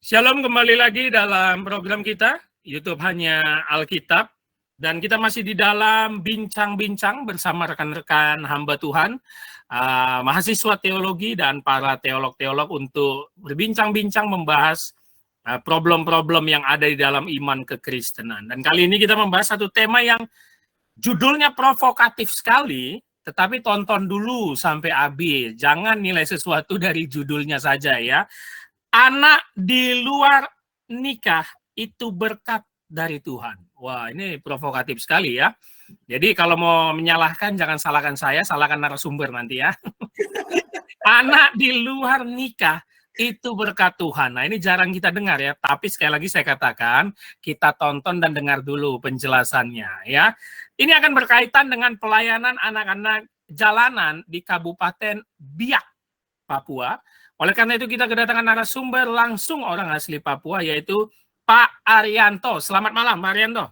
Shalom, kembali lagi dalam program kita, YouTube Hanya Alkitab. Dan kita masih di dalam bincang-bincang bersama rekan-rekan hamba Tuhan, mahasiswa teologi dan para teolog-teolog untuk berbincang-bincang membahas problem-problem yang ada di dalam iman kekristenan. Dan kali ini kita membahas satu tema yang judulnya provokatif sekali, tetapi tonton dulu sampai habis. Jangan nilai sesuatu dari judulnya saja ya. Anak di luar nikah itu berkat dari Tuhan. Wah, ini provokatif sekali ya. Jadi kalau mau menyalahkan, jangan salahkan saya, salahkan narasumber nanti ya. Anak di luar nikah itu berkat Tuhan. Nah, ini jarang kita dengar ya. Tapi sekali lagi saya katakan, kita tonton dan dengar dulu penjelasannya ya. Ini akan berkaitan dengan pelayanan anak-anak jalanan di Kabupaten Biak, Papua. Oleh karena itu kita kedatangan narasumber langsung orang asli Papua, yaitu Pak Arianto. Selamat malam, Pak Arianto.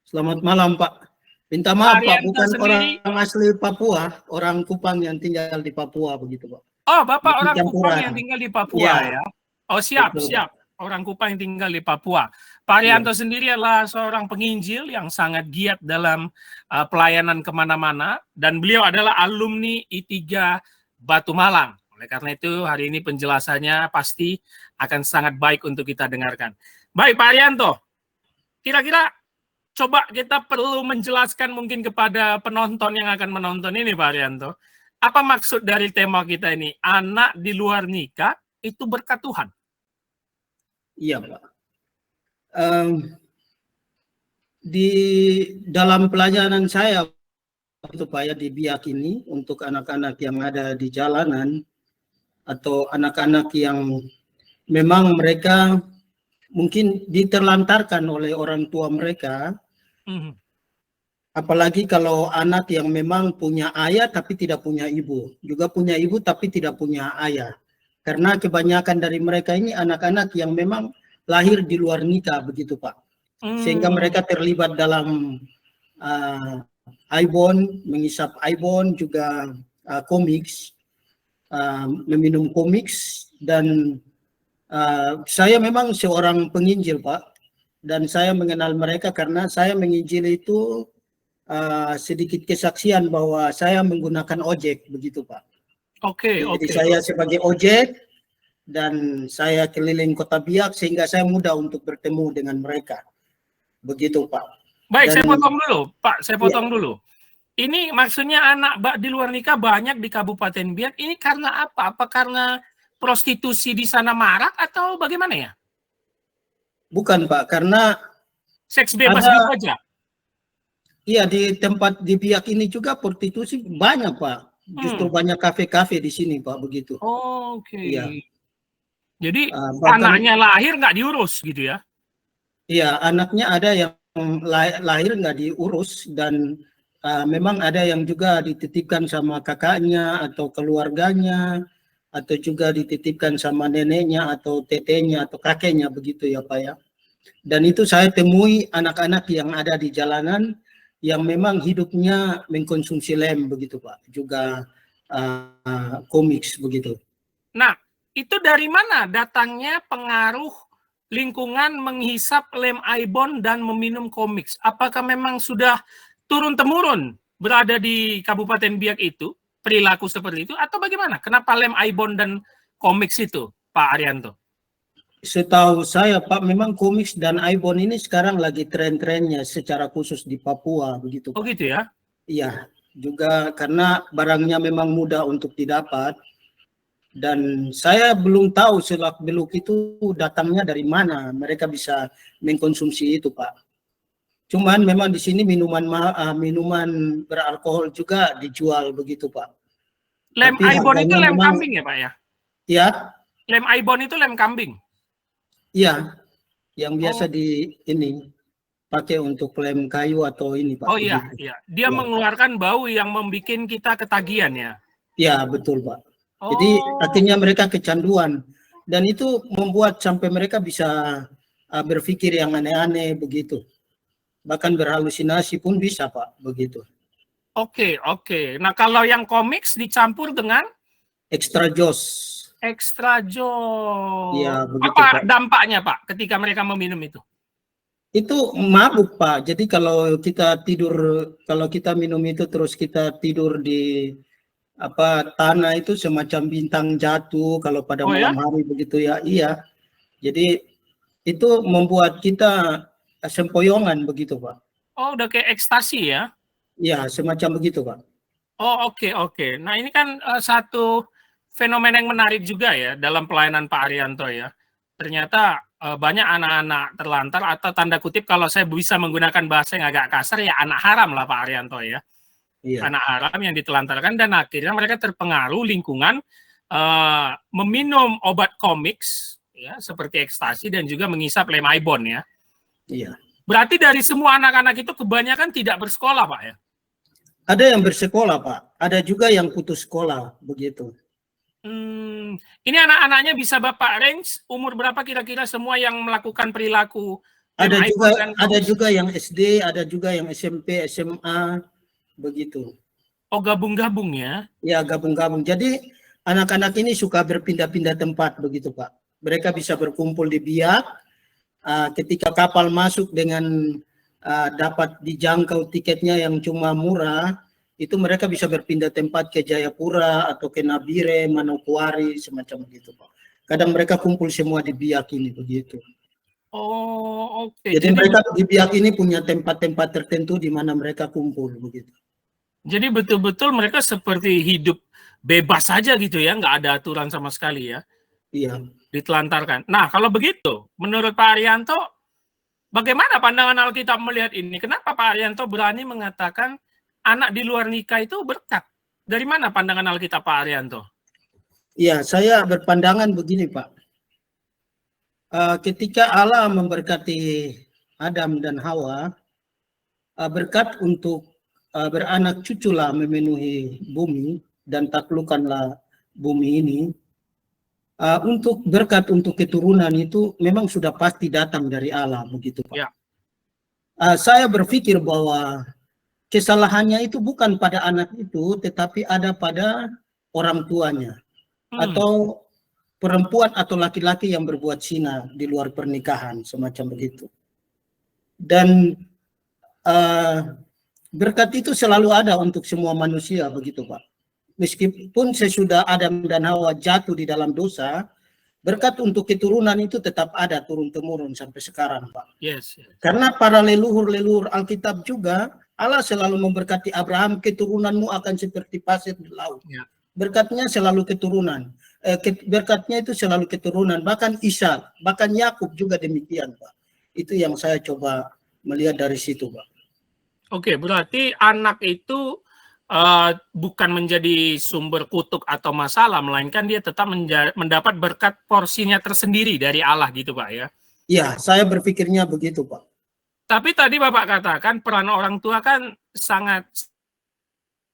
Selamat malam, Pak. Minta maaf, Pak, bukan sendiri orang asli Papua, orang Kupang yang tinggal di Papua, begitu, Pak. Oh, Bapak orang Kupang yang tinggal di Papua ya? Oh, siap, betul, siap. Orang Kupang yang tinggal di Papua. Pak Arianto sendiri adalah seorang penginjil yang sangat giat dalam pelayanan kemana-mana, dan beliau adalah alumni I3 Batu Malang. Oleh karena itu, hari ini penjelasannya pasti akan sangat baik untuk kita dengarkan. Baik, Pak Arianto. Kira-kira coba kita perlu menjelaskan mungkin kepada penonton yang akan menonton ini, Pak Arianto. Apa maksud dari tema kita ini? Anak di luar nikah itu berkat Tuhan. Iya, Pak. Di dalam pelajaran saya, itu Pak ya, di Biak ini, untuk anak-anak yang ada di jalanan, atau anak-anak yang memang mereka mungkin diterlantarkan oleh orang tua mereka, apalagi kalau anak yang memang punya ayah tapi tidak punya ibu, juga punya ibu tapi tidak punya ayah. Karena kebanyakan dari mereka ini anak-anak yang memang lahir di luar nikah, begitu Pak. Sehingga mereka terlibat dalam Ibon, mengisap Ibon, juga komiks, meminum komiks, dan saya memang seorang penginjil, Pak, dan saya mengenal mereka karena saya menginjil itu sedikit kesaksian bahwa saya menggunakan ojek, begitu Pak. Jadi saya sebagai ojek dan saya keliling kota Biak sehingga saya mudah untuk bertemu dengan mereka, begitu Pak. Baik, saya potong dulu, Pak. Saya potong dulu. Ini maksudnya anak di luar nikah banyak di Kabupaten Biak. Ini karena apa? Apa karena prostitusi di sana marak atau bagaimana ya? Bukan Pak, karena seks bebas gitu aja. Iya, di tempat di Biak ini juga prostitusi banyak Pak. Justru banyak kafe-kafe di sini Pak, begitu. Oke. Iya. Jadi anaknya lahir nggak diurus gitu ya? Iya, anaknya ada yang lahir nggak diurus, dan memang ada yang juga dititipkan sama kakaknya atau keluarganya, atau juga dititipkan sama neneknya atau tetenya atau kakeknya, begitu ya Pak ya. Dan itu saya temui anak-anak yang ada di jalanan yang memang hidupnya mengkonsumsi lem, begitu Pak. Juga komiks, begitu. Nah, itu dari mana datangnya pengaruh lingkungan menghisap lem Ibon dan meminum komiks? Apakah memang sudah turun-temurun berada di Kabupaten Biak itu, perilaku seperti itu, atau bagaimana? Kenapa lem Ibon dan komiks itu, Pak Arianto? Setahu saya Pak, memang komiks dan Ibon ini sekarang lagi tren-trennya secara khusus di Papua, begitu Pak. Oh gitu ya? Iya, juga karena barangnya memang mudah untuk didapat. Dan saya belum tahu selak-beluk itu datangnya dari mana mereka bisa mengkonsumsi itu Pak. Cuman memang di sini minuman beralkohol juga dijual, begitu Pak. Lem Ibon itu lem kambing ya Pak ya? Iya. Lem Ibon itu lem kambing? Iya, yang biasa pakai untuk lem kayu atau ini Pak. Oh iya, iya. Dia mengeluarkan bau yang membuat kita ketagihan ya? Iya, betul Pak. Jadi akhirnya mereka kecanduan, dan itu membuat sampai mereka bisa berpikir yang aneh-aneh, begitu. Bahkan berhalusinasi pun bisa Pak, begitu. Oke. Nah kalau yang komiks dicampur dengan? Extra Joss. Iya, Extra joy. begitu Apa Pak. dampaknya Pak ketika mereka meminum itu? Itu mabuk Pak. Jadi kalau kita tidur, kalau kita minum itu terus kita tidur di tanah itu semacam bintang jatuh kalau pada Oh ya? malam hari begitu ya. Iya. Jadi itu membuat kita sempoyongan begitu Pak. Oh, udah kayak ekstasi ya? Iya, semacam begitu Pak. Oh, oke. Nah, ini kan satu fenomena yang menarik juga ya dalam pelayanan Pak Arianto ya. Ternyata banyak anak-anak terlantar atau tanda kutip kalau saya bisa menggunakan bahasa yang agak kasar ya anak haram lah Pak Arianto ya. Iya. Anak haram yang ditelantarkan dan akhirnya mereka terpengaruh lingkungan meminum obat komiks ya seperti ekstasi dan juga mengisap lem ibon ya. Iya. Berarti dari semua anak-anak itu kebanyakan tidak bersekolah Pak ya? Ada yang bersekolah Pak, ada juga yang putus sekolah begitu. Ini anak-anaknya bisa Bapak range umur berapa kira-kira semua yang melakukan perilaku lem Ada juga ibon dan ada komiks? juga yang SD, ada juga yang SMP, SMA begitu. Oh, gabung-gabung ya? Ya, gabung-gabung. Jadi anak-anak ini suka berpindah-pindah tempat begitu Pak. Mereka bisa berkumpul di Biak. Ketika kapal masuk dengan dapat dijangkau tiketnya yang cuma murah, itu mereka bisa berpindah tempat ke Jayapura atau ke Nabire, Manokwari, semacam begitu Pak. Kadang mereka kumpul semua di Biak ini begitu. Oh, oke. Jadi mereka di Biak ini punya tempat-tempat tertentu di mana mereka kumpul begitu. Jadi betul-betul mereka seperti hidup bebas saja gitu ya, nggak ada aturan sama sekali ya, Iya. ditelantarkan. Nah, kalau begitu, menurut Pak Arianto, bagaimana pandangan Alkitab melihat ini? Kenapa Pak Arianto berani mengatakan anak di luar nikah itu berkat? Dari mana pandangan Alkitab Pak Arianto? Iya, saya berpandangan begini Pak. Ketika Allah memberkati Adam dan Hawa, berkat untuk beranak cuculah memenuhi bumi dan taklukkanlah bumi ini. Untuk berkat untuk keturunan itu memang sudah pasti datang dari Allah begitu Pak. Ya. Saya berpikir bahwa kesalahannya itu bukan pada anak itu, tetapi ada pada orang tuanya atau perempuan atau laki-laki yang berbuat zina di luar pernikahan, semacam begitu. Dan berkat itu selalu ada untuk semua manusia begitu Pak. Meskipun sesudah Adam dan Hawa jatuh di dalam dosa, berkat untuk keturunan itu tetap ada turun-temurun sampai sekarang Pak. Yes. Karena para leluhur-leluhur Alkitab juga, Allah selalu memberkati Abraham, keturunanmu akan seperti pasir di laut. Ya. Berkatnya selalu keturunan. Berkatnya itu selalu keturunan. Bahkan Ishak, bahkan Yakub juga demikian Pak. Itu yang saya coba melihat dari situ Pak. Oke, berarti anak itu bukan menjadi sumber kutuk atau masalah, melainkan dia tetap mendapat berkat porsinya tersendiri dari Allah gitu Pak ya? Iya, saya berpikirnya begitu Pak. Tapi tadi Bapak katakan peran orang tua kan sangat,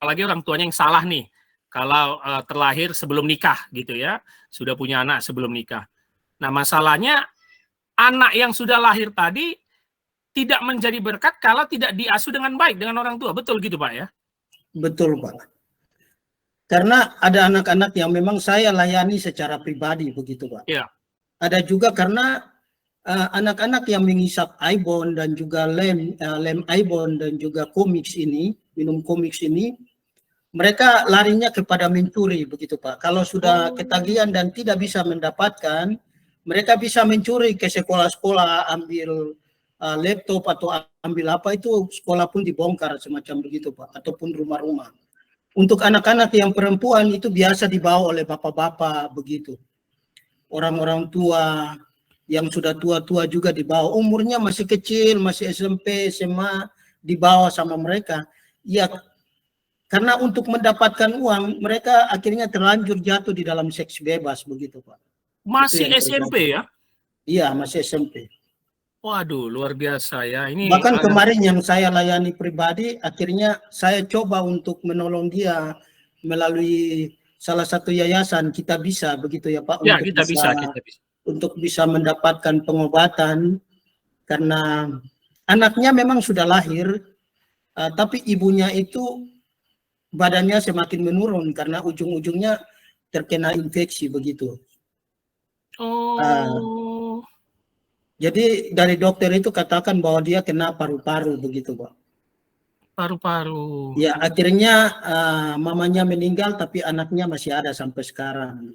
apalagi orang tuanya yang salah nih, kalau terlahir sebelum nikah gitu ya, sudah punya anak sebelum nikah. Nah masalahnya anak yang sudah lahir tadi tidak menjadi berkat kalau tidak diasuh dengan baik dengan orang tua, betul gitu Pak ya? Betul Pak. Karena ada anak-anak yang memang saya layani secara pribadi begitu Pak. Iya. Ada juga karena anak-anak yang mengisap ibon dan juga lem ibon dan juga komiks ini, minum komiks ini, mereka larinya kepada mencuri begitu Pak. Kalau sudah ketagihan dan tidak bisa mendapatkan, mereka bisa mencuri ke sekolah-sekolah, ambil laptop atau ambil apa, itu sekolah pun dibongkar semacam begitu Pak, ataupun rumah-rumah. Untuk anak-anak yang perempuan itu biasa dibawa oleh bapak-bapak begitu. Orang-orang tua yang sudah tua-tua juga dibawa. Umurnya masih kecil, masih SMP, SMA, dibawa sama mereka. Ya, karena untuk mendapatkan uang, mereka akhirnya terlanjur jatuh di dalam seks bebas begitu Pak. Masih SMP ya? Iya, masih SMP. Waduh, luar biasa ya. Ini bahkan kemarin yang saya layani pribadi, akhirnya saya coba untuk menolong dia melalui salah satu yayasan Kita Bisa begitu ya Pak, ya, untuk kita bisa. Untuk bisa mendapatkan pengobatan karena anaknya memang sudah lahir, tapi ibunya itu badannya semakin menurun karena ujung-ujungnya terkena infeksi begitu. Oh, Jadi dari dokter itu katakan bahwa dia kena paru-paru begitu, Pak. paru-paru. Ya, akhirnya mamanya meninggal tapi anaknya masih ada sampai sekarang.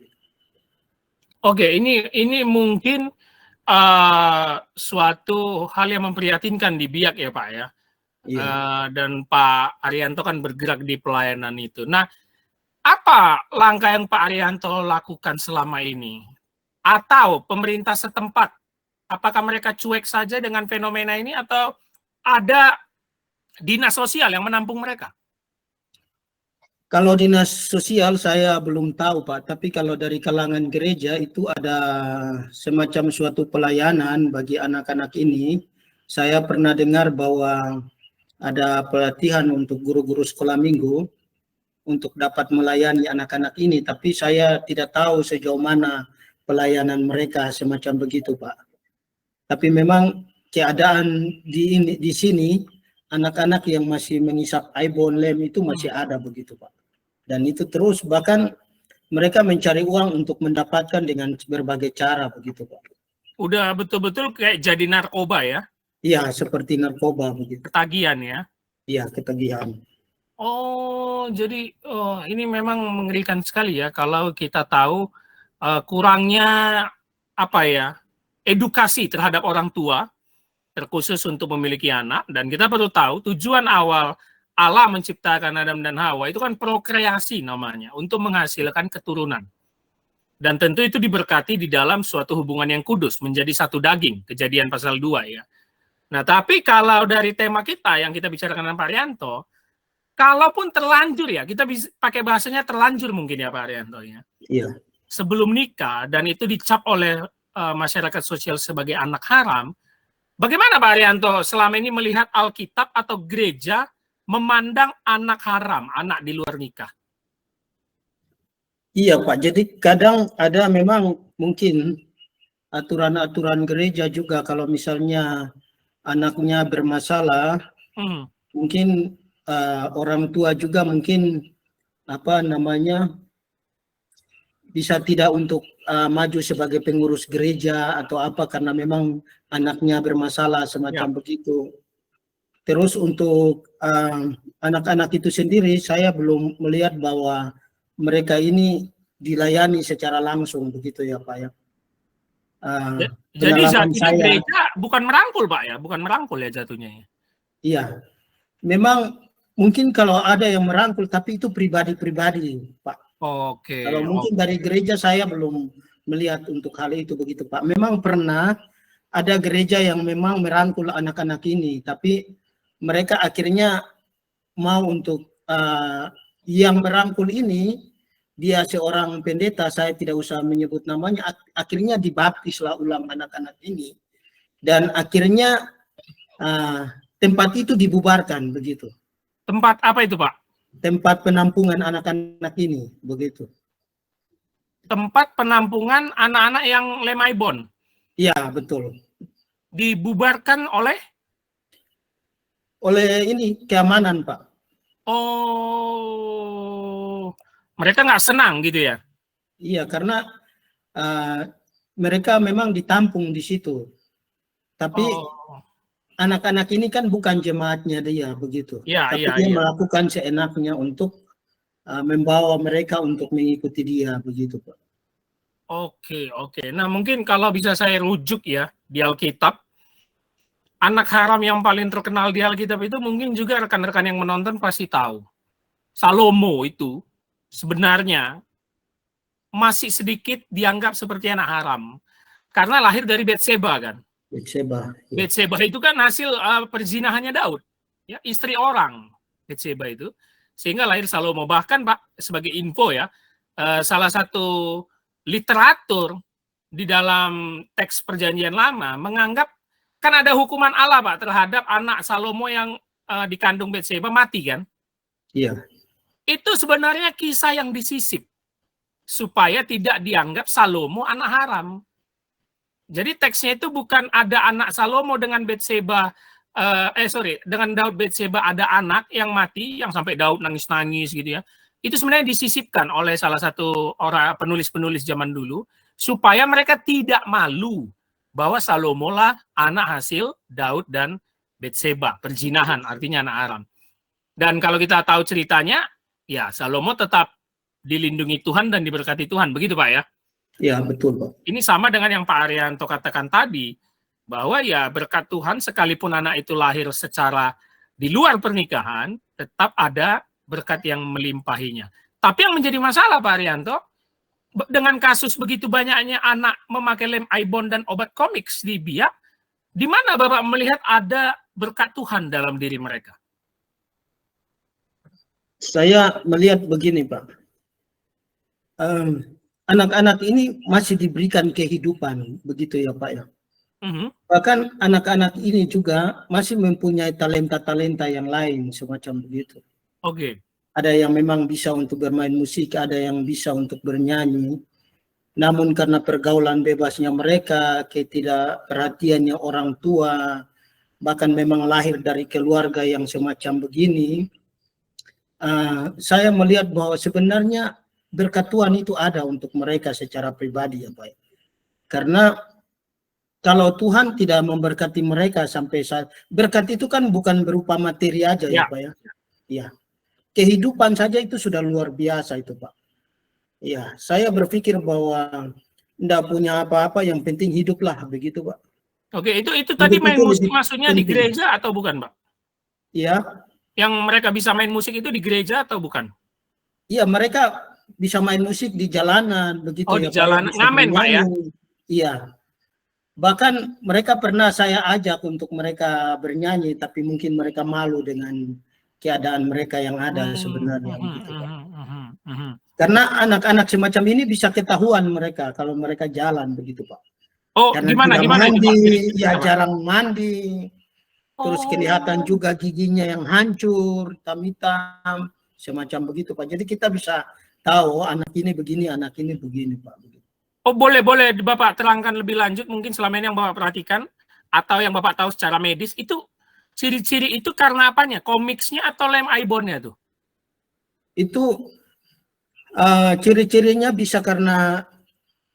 Oke, ini mungkin suatu hal yang memprihatinkan di Biak ya Pak ya. Iya. Dan Pak Arianto kan bergerak di pelayanan itu. Nah, apa langkah yang Pak Arianto lakukan selama ini? Atau pemerintah setempat, apakah mereka cuek saja dengan fenomena ini atau ada dinas sosial yang menampung mereka? Kalau dinas sosial saya belum tahu Pak, tapi kalau dari kalangan gereja itu ada semacam suatu pelayanan bagi anak-anak ini. Saya pernah dengar bahwa ada pelatihan untuk guru-guru sekolah minggu untuk dapat melayani anak-anak ini, tapi saya tidak tahu sejauh mana pelayanan mereka semacam begitu Pak. Tapi memang keadaan di sini anak-anak yang masih mengisap ibon lem itu masih ada begitu Pak. Dan itu terus, bahkan mereka mencari uang untuk mendapatkan dengan berbagai cara begitu Pak. Udah betul-betul kayak jadi narkoba ya? Iya, seperti narkoba begitu. Ketagihan ya? Iya, ketagihan. Oh, jadi ini memang mengerikan sekali ya kalau kita tahu kurangnya apa ya, edukasi terhadap orang tua, terkhusus untuk memiliki anak. Dan kita perlu tahu tujuan awal Allah menciptakan Adam dan Hawa itu kan prokreasi namanya, untuk menghasilkan keturunan. Dan tentu itu diberkati di dalam suatu hubungan yang kudus, menjadi satu daging, Kejadian pasal 2 ya. Nah, tapi kalau dari tema kita yang kita bicarakan dengan Pak Arianto, kalaupun terlanjur ya, kita bisa pakai bahasanya terlanjur mungkin ya Pak Arianto ya. Iya. Sebelum nikah dan itu dicap oleh masyarakat sosial sebagai anak haram, bagaimana Pak Arianto selama ini melihat Alkitab atau gereja memandang anak haram, anak di luar nikah? Iya Pak, jadi kadang ada memang mungkin aturan-aturan gereja juga kalau misalnya anaknya bermasalah, mungkin orang tua juga mungkin bisa tidak untuk maju sebagai pengurus gereja atau apa karena memang anaknya bermasalah semacam begitu. Terus untuk anak-anak itu sendiri saya belum melihat bahwa mereka ini dilayani secara langsung begitu ya Pak ya. Jadi jatuhnya gereja bukan merangkul Pak ya, bukan merangkul ya jatuhnya ya. Iya, memang mungkin kalau ada yang merangkul tapi itu pribadi-pribadi Pak. Oke. Kalau mungkin dari gereja saya belum melihat untuk hal itu begitu Pak. Memang pernah ada gereja yang memang merangkul anak-anak ini, tapi mereka akhirnya mau untuk yang merangkul ini, dia seorang pendeta, saya tidak usah menyebut namanya, akhirnya dibaptislah ulang anak-anak ini. Dan akhirnya tempat itu dibubarkan begitu. Tempat apa itu Pak? Tempat penampungan anak-anak ini begitu. Tempat penampungan anak-anak yang lemaibon. Iya, betul. Dibubarkan oleh ini keamanan, Pak. Oh, mereka nggak senang gitu ya? Iya, karena mereka memang ditampung di situ. Tapi anak-anak ini kan bukan jemaatnya dia begitu. Tapi dia melakukan seenaknya untuk membawa mereka untuk mengikuti dia begitu, Pak. Oke. Nah, mungkin kalau bisa saya rujuk ya di Alkitab, anak haram yang paling terkenal di Alkitab itu mungkin juga rekan-rekan yang menonton pasti tahu. Salomo itu sebenarnya masih sedikit dianggap seperti anak haram karena lahir dari Betseba kan. Betseba itu kan hasil perzinahannya Daud, ya, istri orang Betseba itu, sehingga lahir Salomo. Bahkan Pak, sebagai info ya, salah satu literatur di dalam teks Perjanjian Lama menganggap kan ada hukuman Allah Pak terhadap anak Salomo yang dikandung Betseba mati kan? Iya. Itu sebenarnya kisah yang disisip supaya tidak dianggap Salomo anak haram. Jadi teksnya itu bukan ada anak Salomo dengan Betseba, dengan Daud Betseba ada anak yang mati, yang sampai Daud nangis-nangis gitu ya. itu sebenarnya disisipkan oleh salah satu orang penulis-penulis zaman dulu supaya mereka tidak malu bahwa Salomo lah anak hasil Daud dan Betseba, perzinahan artinya anak Aram. Dan kalau kita tahu ceritanya, ya Salomo tetap dilindungi Tuhan dan diberkati Tuhan, begitu Pak ya? Ya, betul Pak. Ini sama dengan yang Pak Arianto katakan tadi, bahwa ya berkat Tuhan sekalipun anak itu lahir secara di luar pernikahan, tetap ada berkat yang melimpahinya. Tapi yang menjadi masalah Pak Arianto, dengan kasus begitu banyaknya anak memakai lem Ibon dan obat komiks di Biak, di mana Bapak melihat ada berkat Tuhan dalam diri mereka? Saya melihat begini Pak, anak-anak ini masih diberikan kehidupan, begitu ya Pak ya. Bahkan anak-anak ini juga masih mempunyai talenta-talenta yang lain semacam begitu. Oke. Ada yang memang bisa untuk bermain musik, ada yang bisa untuk bernyanyi. Namun karena pergaulan bebasnya mereka, ketidakperhatiannya orang tua, bahkan memang lahir dari keluarga yang semacam begini, saya melihat bahwa sebenarnya berkat Tuhan itu ada untuk mereka secara pribadi ya Pak. Karena kalau Tuhan tidak memberkati mereka sampai saat berkat itu kan bukan berupa materi aja ya Pak ya. Ya. Kehidupan saja itu sudah luar biasa itu Pak. Ya, saya berpikir bahwa tidak punya apa-apa, yang penting hiduplah begitu Pak. Oke, itu tadi main musik maksudnya penting. Di gereja atau bukan Pak? Iya. Yang mereka bisa main musik itu di gereja atau bukan? Iya, mereka bisa main musik di jalanan begitu ya. Oh, di jalanan ngamen Pak ya? Iya. Bahkan mereka pernah saya ajak untuk mereka bernyanyi, tapi mungkin mereka malu dengan keadaan mereka yang ada sebenarnya. Begitu, Pak. Karena anak-anak semacam ini bisa ketahuan mereka kalau mereka jalan begitu Pak. Oh, karena gimana mandi, itu, Pak? Ya jarang mandi, terus kelihatan juga giginya yang hancur, hitam-hitam, semacam begitu Pak. Jadi kita bisa tahu anak ini begini Pak. Oh, boleh Bapak terangkan lebih lanjut mungkin selama ini yang Bapak perhatikan atau yang Bapak tahu secara medis itu ciri-ciri itu karena apanya? Komiksnya atau lem Ibonnya tuh? Itu ciri-cirinya bisa karena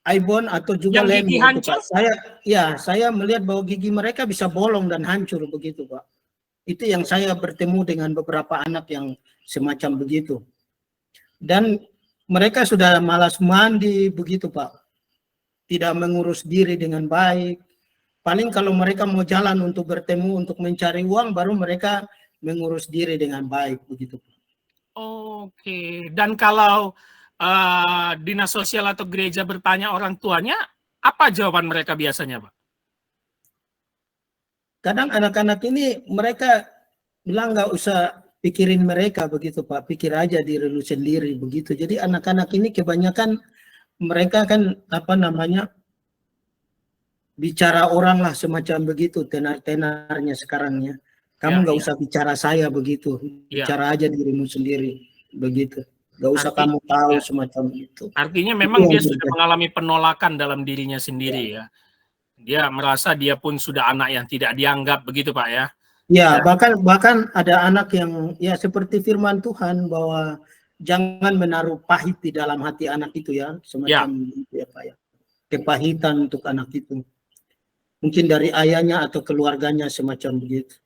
Ibon atau juga yang lem. Gigi hancur? Saya melihat bahwa gigi mereka bisa bolong dan hancur begitu Pak. Itu yang saya bertemu dengan beberapa anak yang semacam begitu. Dan mereka sudah malas mandi begitu Pak. Tidak mengurus diri dengan baik. Paling kalau mereka mau jalan untuk bertemu, untuk mencari uang, baru mereka mengurus diri dengan baik begitu. Oke. Dan kalau dinas sosial atau gereja bertanya orang tuanya, apa jawaban mereka biasanya, Pak? Kadang anak-anak ini mereka bilang nggak usah pikirin mereka begitu Pak, pikir aja diri lu sendiri begitu. Jadi anak-anak ini kebanyakan mereka kan bicara orang lah semacam begitu, tenar-tenarnya sekarangnya. Kamu nggak usah bicara saya begitu, bicara aja dirimu sendiri begitu. Nggak usah kamu tahu semacam itu. Artinya memang dia sudah mengalami penolakan dalam dirinya sendiri ya. Dia merasa dia pun sudah anak yang tidak dianggap begitu Pak ya. Ya, bahkan ada anak yang ya seperti firman Tuhan bahwa jangan menaruh pahit di dalam hati anak itu ya, semacam itu ya Pak ya. Kepahitan untuk anak itu. Mungkin dari ayahnya atau keluarganya semacam begitu.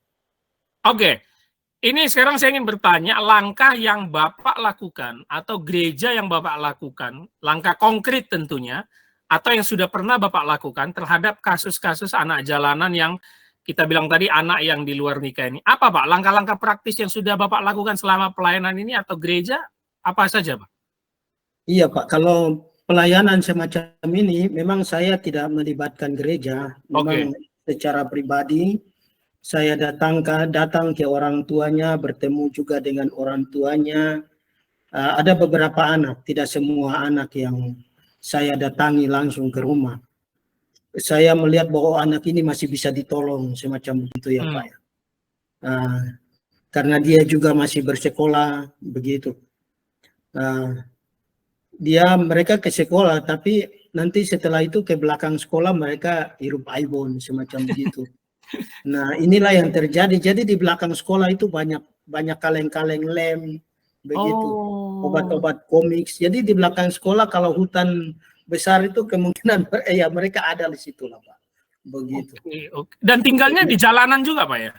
Oke. Ini sekarang saya ingin bertanya, langkah yang Bapak lakukan atau gereja yang Bapak lakukan, langkah konkret tentunya, atau yang sudah pernah Bapak lakukan terhadap kasus-kasus anak jalanan yang kita bilang tadi anak yang di luar nikah ini. Apa Pak langkah-langkah praktis yang sudah Bapak lakukan selama pelayanan ini atau gereja? Apa saja Pak? Iya Pak, kalau pelayanan semacam ini memang saya tidak melibatkan gereja, memang secara pribadi saya datang ke orang tuanya, bertemu juga dengan orang tuanya. Ada beberapa anak, tidak semua anak yang saya datangi langsung ke rumah. Saya melihat bahwa anak ini masih bisa ditolong semacam begitu ya Pak. Karena dia juga masih bersekolah begitu. Mereka ke sekolah, tapi nanti setelah itu ke belakang sekolah mereka hirup Ibon semacam begitu. Nah inilah yang terjadi. Jadi di belakang sekolah itu banyak kaleng-kaleng lem begitu. obat-obat komiks. Jadi di belakang sekolah kalau hutan besar itu kemungkinan ya mereka ada di situ lah Pak. Begitu. Oke. Dan tinggalnya di jalanan juga Pak ya?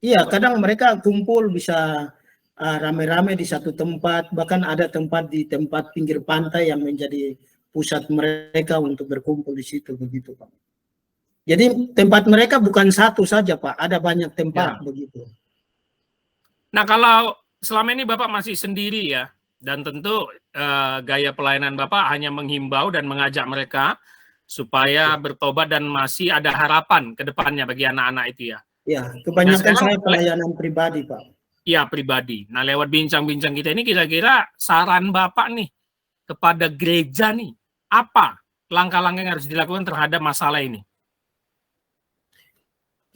Iya, kadang mereka kumpul bisa rame-rame di satu tempat, bahkan ada tempat di tempat pinggir pantai yang menjadi pusat mereka untuk berkumpul di situ begitu Pak. Jadi tempat mereka bukan satu saja Pak, ada banyak tempat begitu. Nah kalau selama ini Bapak masih sendiri ya, dan tentu gaya pelayanan Bapak hanya menghimbau dan mengajak mereka supaya bertobat dan masih ada harapan ke depannya bagi anak-anak itu ya. Ya, kebanyakan saya pelayanan pribadi Pak. Iya pribadi. Nah lewat bincang-bincang kita ini kira-kira saran Bapak nih kepada gereja nih, apa langkah-langkah yang harus dilakukan terhadap masalah ini?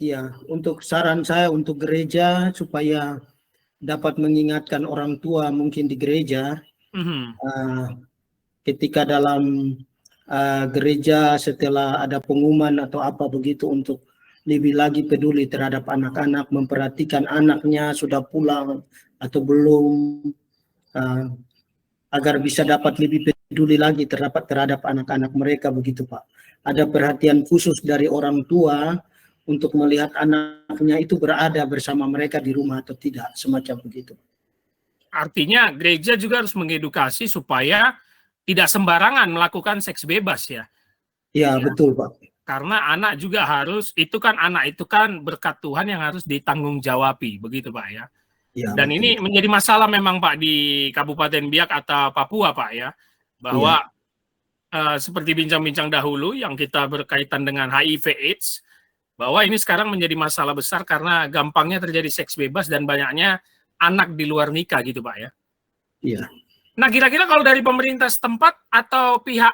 Iya, untuk saran saya untuk gereja supaya dapat mengingatkan orang tua mungkin di gereja ketika dalam gereja setelah ada pengumuman atau apa begitu untuk lebih lagi peduli terhadap anak-anak, memperhatikan anaknya sudah pulang atau belum, agar bisa dapat lebih peduli lagi terhadap anak-anak mereka begitu Pak. Ada perhatian khusus dari orang tua untuk melihat anaknya itu berada bersama mereka di rumah atau tidak, semacam begitu. Artinya gereja juga harus mengedukasi supaya tidak sembarangan melakukan seks bebas ya. Ya, betul Pak. Karena anak juga harus, anak itu kan berkat Tuhan yang harus ditanggung-jawabi, begitu Pak ya. Ya dan betul. Ini menjadi masalah memang Pak di Kabupaten Biak atau Papua Pak ya, bahwa seperti bincang-bincang dahulu yang kita berkaitan dengan HIV/AIDS, bahwa ini sekarang menjadi masalah besar karena gampangnya terjadi seks bebas dan banyaknya anak di luar nikah gitu Pak ya. Iya. Nah kira-kira kalau dari pemerintah setempat atau pihak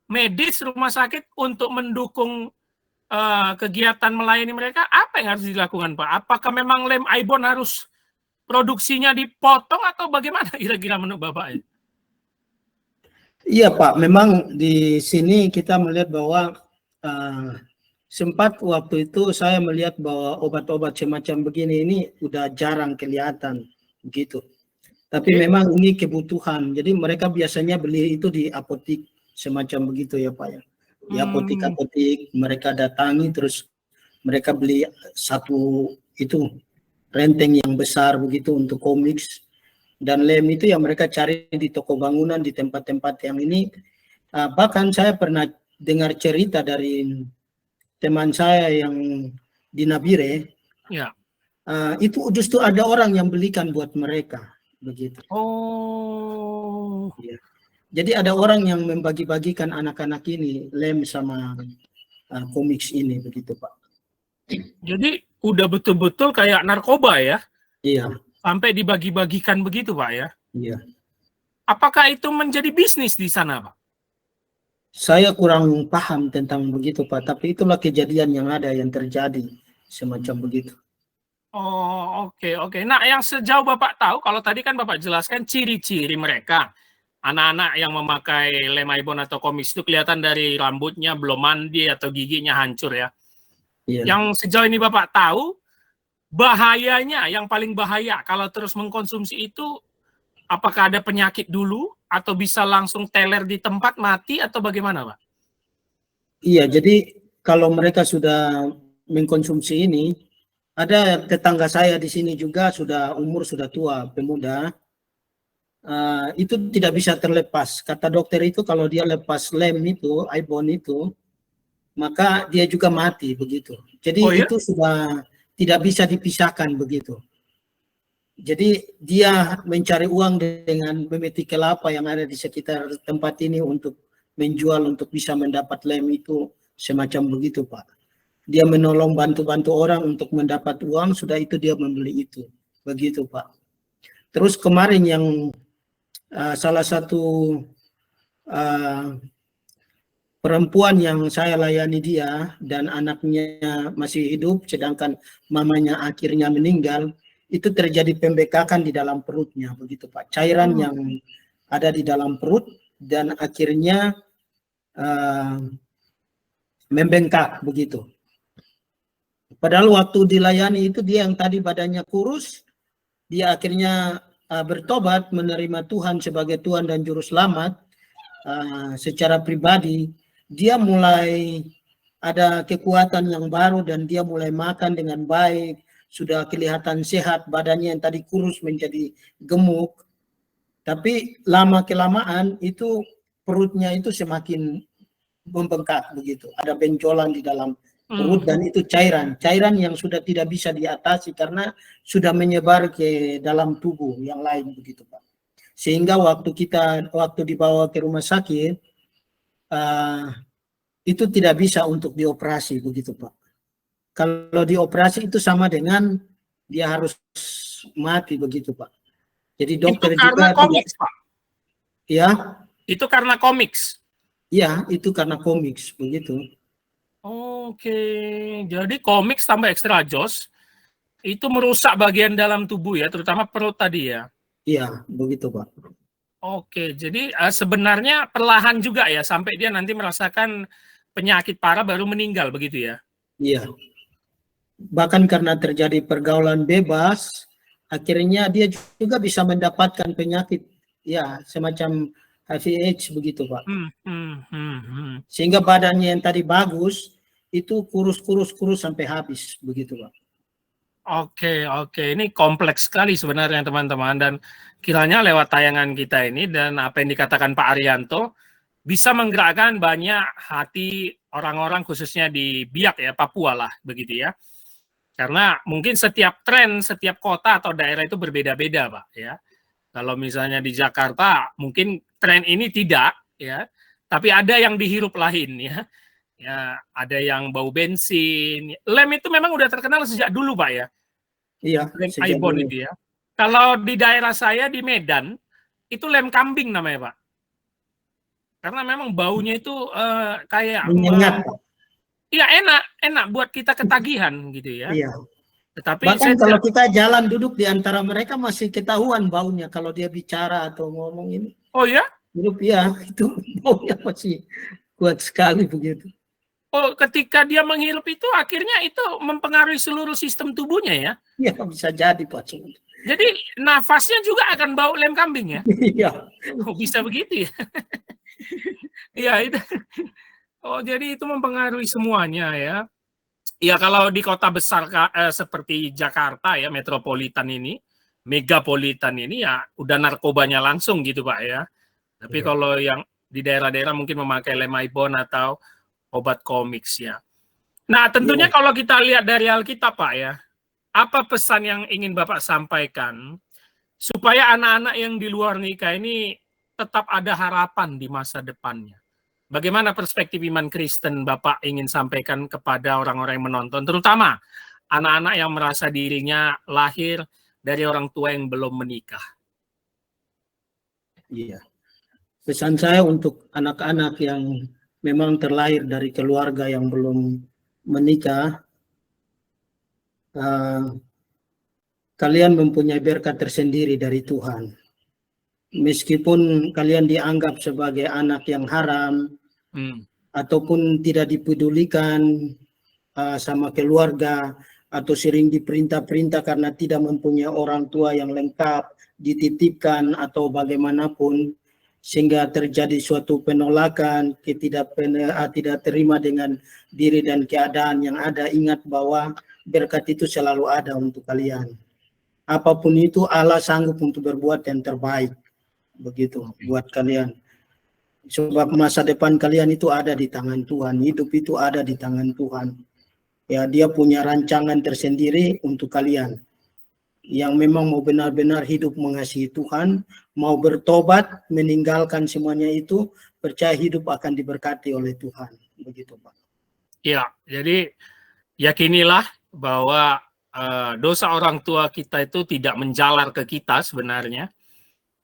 medis rumah sakit untuk mendukung kegiatan melayani mereka, apa yang harus dilakukan Pak? Apakah memang lem Ibon harus produksinya dipotong atau bagaimana kira-kira menurut Bapak? Iya Pak, memang di sini kita melihat bahwa sempat waktu itu saya melihat bahwa obat-obat semacam begini ini udah jarang kelihatan gitu. Tapi memang ini kebutuhan. Jadi mereka biasanya beli itu di apotik semacam begitu ya Pak ya. Di apotik-apotik mereka datangi terus mereka beli satu itu renteng yang besar begitu untuk komiks, dan lem itu yang mereka cari di toko bangunan di tempat-tempat yang ini. Bahkan saya pernah dengar cerita dari teman saya yang di Nabire, ya. Itu justru ada orang yang belikan buat mereka begitu. Oh. Ya. Jadi ada orang yang membagi-bagikan anak-anak ini lem sama komiks ini begitu Pak. Jadi udah betul-betul kayak narkoba ya? Iya. Sampai dibagi-bagikan begitu Pak ya? Iya. Apakah itu menjadi bisnis di sana Pak? Saya kurang paham tentang begitu Pak, tapi itulah kejadian yang ada, yang terjadi semacam begitu. Oh oke. Nah yang sejauh Bapak tahu, kalau tadi kan Bapak jelaskan ciri-ciri mereka, anak-anak yang memakai lem Ibon atau komiks itu kelihatan dari rambutnya belum mandi atau giginya hancur ya. Iya. Yang sejauh ini Bapak tahu, bahayanya, yang paling bahaya kalau terus mengkonsumsi itu, apakah ada penyakit dulu atau bisa langsung teler di tempat mati atau bagaimana Pak? Iya, jadi kalau mereka sudah mengkonsumsi ini, ada tetangga saya di sini juga umur sudah tua, pemuda, itu tidak bisa terlepas. Kata dokter itu kalau dia lepas lem itu, Ibon itu, maka dia juga mati begitu. Jadi itu sudah tidak bisa dipisahkan begitu. Jadi dia mencari uang dengan memetik kelapa yang ada di sekitar tempat ini untuk menjual, untuk bisa mendapat lem itu semacam begitu Pak. Dia menolong bantu-bantu orang untuk mendapat uang, sudah itu dia membeli itu. Begitu Pak. Terus kemarin yang salah satu perempuan yang saya layani dia dan anaknya masih hidup sedangkan mamanya akhirnya meninggal, itu terjadi pembekakan di dalam perutnya begitu Pak. Cairan yang ada di dalam perut dan akhirnya membengkak begitu. Padahal waktu dilayani itu dia yang tadi badannya kurus, dia akhirnya bertobat, menerima Tuhan sebagai Tuhan dan Juru Selamat secara pribadi, dia mulai ada kekuatan yang baru dan dia mulai makan dengan baik, sudah kelihatan sehat, badannya yang tadi kurus menjadi gemuk. Tapi lama-kelamaan itu perutnya itu semakin membengkak begitu. Ada benjolan di dalam perut dan itu cairan yang sudah tidak bisa diatasi karena sudah menyebar ke dalam tubuh yang lain begitu Pak. Sehingga waktu dibawa ke rumah sakit itu tidak bisa untuk dioperasi begitu Pak. Kalau dioperasi itu sama dengan dia harus mati begitu Pak. Jadi dokter itu karena juga komiks, Pak. Ya. Itu karena komiks. Ya, itu karena komiks begitu. Oke, jadi komiks tambah extra joss itu merusak bagian dalam tubuh ya, terutama perut tadi ya. Iya, begitu Pak. Oke, jadi sebenarnya perlahan juga ya sampai dia nanti merasakan penyakit parah baru meninggal begitu ya? Iya. Bahkan karena terjadi pergaulan bebas, akhirnya dia juga bisa mendapatkan penyakit ya semacam HIV/AIDS begitu Pak. Sehingga badannya yang tadi bagus itu kurus sampai habis begitu Pak. Oke, ini kompleks sekali sebenarnya teman-teman, dan kiranya lewat tayangan kita ini dan apa yang dikatakan Pak Arianto bisa menggerakkan banyak hati orang-orang khususnya di Biak ya, Papua lah begitu ya. Karena mungkin setiap tren, setiap kota atau daerah itu berbeda-beda Pak ya. Kalau misalnya di Jakarta mungkin tren ini tidak ya, tapi ada yang dihirup lain ya. Ya, ada yang bau bensin. Lem itu memang udah terkenal sejak dulu Pak ya. Iya, lem Aibon itu ya. Kalau di daerah saya di Medan itu lem kambing namanya Pak. Karena memang baunya itu kayak menyengat. Iya enak buat kita ketagihan gitu ya. Iya. Tetapi bahkan kalau kita jalan duduk di antara mereka masih ketahuan baunya kalau dia bicara atau ngomong ini. Oh ya? Hidup ya, itu baunya masih kuat sekali begitu. Oh, ketika dia menghirup itu akhirnya itu mempengaruhi seluruh sistem tubuhnya ya? Iya, bisa jadi Pak. Jadi nafasnya juga akan bau lem kambing ya? Iya. Oh, bisa begitu ya? Iya itu. Oh, jadi itu mempengaruhi semuanya ya. Ya kalau di kota besar seperti Jakarta ya, metropolitan ini, megapolitan ini ya udah narkobanya langsung gitu Pak ya. Tapi kalau yang di daerah-daerah mungkin memakai lem Aibon atau obat komiks ya. Nah tentunya kalau kita lihat dari Alkitab Pak ya, apa pesan yang ingin Bapak sampaikan supaya anak-anak yang di luar nikah ini tetap ada harapan di masa depannya? Bagaimana perspektif iman Kristen Bapak ingin sampaikan kepada orang-orang yang menonton, terutama anak-anak yang merasa dirinya lahir dari orang tua yang belum menikah? Iya. Pesan saya untuk anak-anak yang memang terlahir dari keluarga yang belum menikah, kalian mempunyai berkat tersendiri dari Tuhan. Meskipun kalian dianggap sebagai anak yang haram, ataupun tidak dipedulikan sama keluarga, atau sering diperintah-perintah karena tidak mempunyai orang tua yang lengkap, dititipkan atau bagaimanapun, sehingga terjadi suatu penolakan, tidak terima dengan diri dan keadaan yang ada. Ingat bahwa berkat itu selalu ada untuk kalian. Apapun itu Allah sanggup untuk berbuat yang terbaik begitu buat kalian. Sebab masa depan kalian itu ada di tangan Tuhan, hidup itu ada di tangan Tuhan. Ya, dia punya rancangan tersendiri untuk kalian yang memang mau benar-benar hidup mengasihi Tuhan, mau bertobat, meninggalkan semuanya itu, percaya hidup akan diberkati oleh Tuhan. Begitu Pak. Ya, jadi yakinilah bahwa dosa orang tua kita itu tidak menjalar ke kita sebenarnya.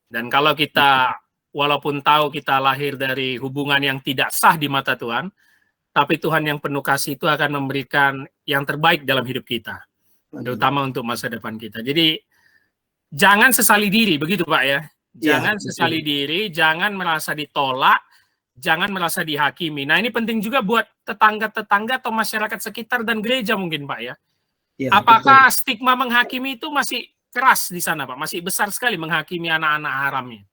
Dan kalau kita walaupun tahu kita lahir dari hubungan yang tidak sah di mata Tuhan, tapi Tuhan yang penuh kasih itu akan memberikan yang terbaik dalam hidup kita, terutama untuk masa depan kita. Jadi jangan sesali diri, begitu Pak ya. Jangan sesali diri, jangan merasa ditolak, jangan merasa dihakimi. Nah ini penting juga buat tetangga-tetangga atau masyarakat sekitar dan gereja mungkin Pak ya. Apakah stigma menghakimi itu masih keras di sana, Pak? Masih besar sekali menghakimi anak-anak haramnya.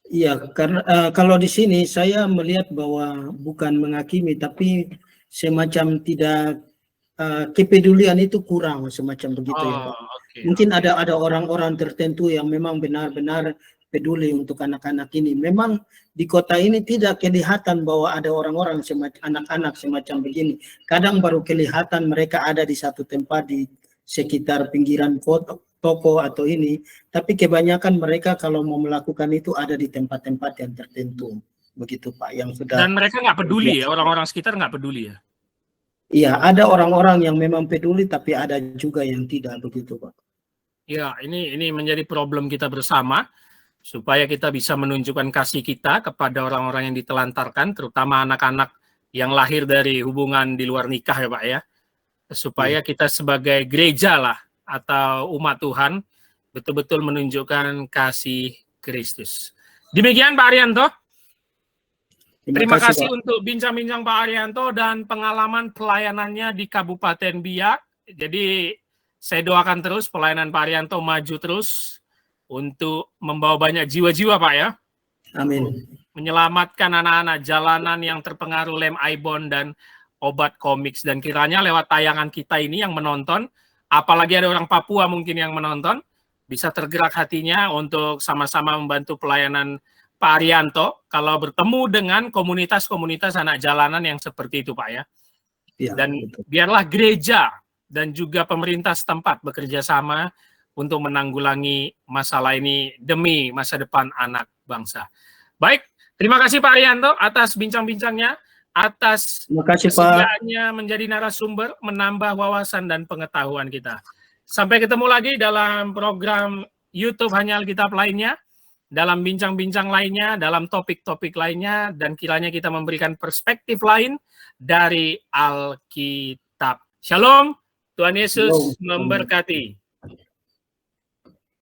Iya, karena kalau di sini saya melihat bahwa bukan menghakimi, tapi semacam tidak kepedulian itu kurang, semacam begitu ya Pak. Oke, Mungkin oke. ada orang-orang tertentu yang memang benar-benar peduli untuk anak-anak ini. Memang di kota ini tidak kelihatan bahwa ada orang-orang semacam anak-anak semacam begini. Kadang baru kelihatan mereka ada di satu tempat di sekitar pinggiran kota, toko atau ini, tapi kebanyakan mereka kalau mau melakukan itu ada di tempat-tempat yang tertentu, begitu Pak, yang sudah. Dan mereka nggak peduli ya, orang-orang sekitar nggak peduli ya? Iya, ada orang-orang yang memang peduli, tapi ada juga yang tidak, begitu Pak. Ya, ini menjadi problem kita bersama, supaya kita bisa menunjukkan kasih kita kepada orang-orang yang ditelantarkan, terutama anak-anak yang lahir dari hubungan di luar nikah ya Pak ya, supaya kita sebagai gereja lah, atau umat Tuhan, betul-betul menunjukkan kasih Kristus. Demikian Pak Arianto. Terima kasih untuk bincang-bincang Pak Arianto dan pengalaman pelayanannya di Kabupaten Biak. Jadi saya doakan terus pelayanan Pak Arianto maju terus untuk membawa banyak jiwa-jiwa Pak ya. Amin. Menyelamatkan anak-anak jalanan yang terpengaruh lem Ibon dan obat komiks. Dan kiranya lewat tayangan kita ini yang menonton, apalagi ada orang Papua mungkin yang menonton, bisa tergerak hatinya untuk sama-sama membantu pelayanan Pak Arianto kalau bertemu dengan komunitas-komunitas anak jalanan yang seperti itu Pak ya. Dan biarlah gereja dan juga pemerintah setempat bekerja sama untuk menanggulangi masalah ini demi masa depan anak bangsa. Baik, terima kasih Pak Arianto atas bincang-bincangnya, atas kesediaannya menjadi narasumber, menambah wawasan dan pengetahuan kita. Sampai ketemu lagi dalam program YouTube Hanya Alkitab lainnya, dalam bincang-bincang lainnya, dalam topik-topik lainnya, dan kiranya kita memberikan perspektif lain dari Alkitab. Shalom, Tuhan Yesus memberkati.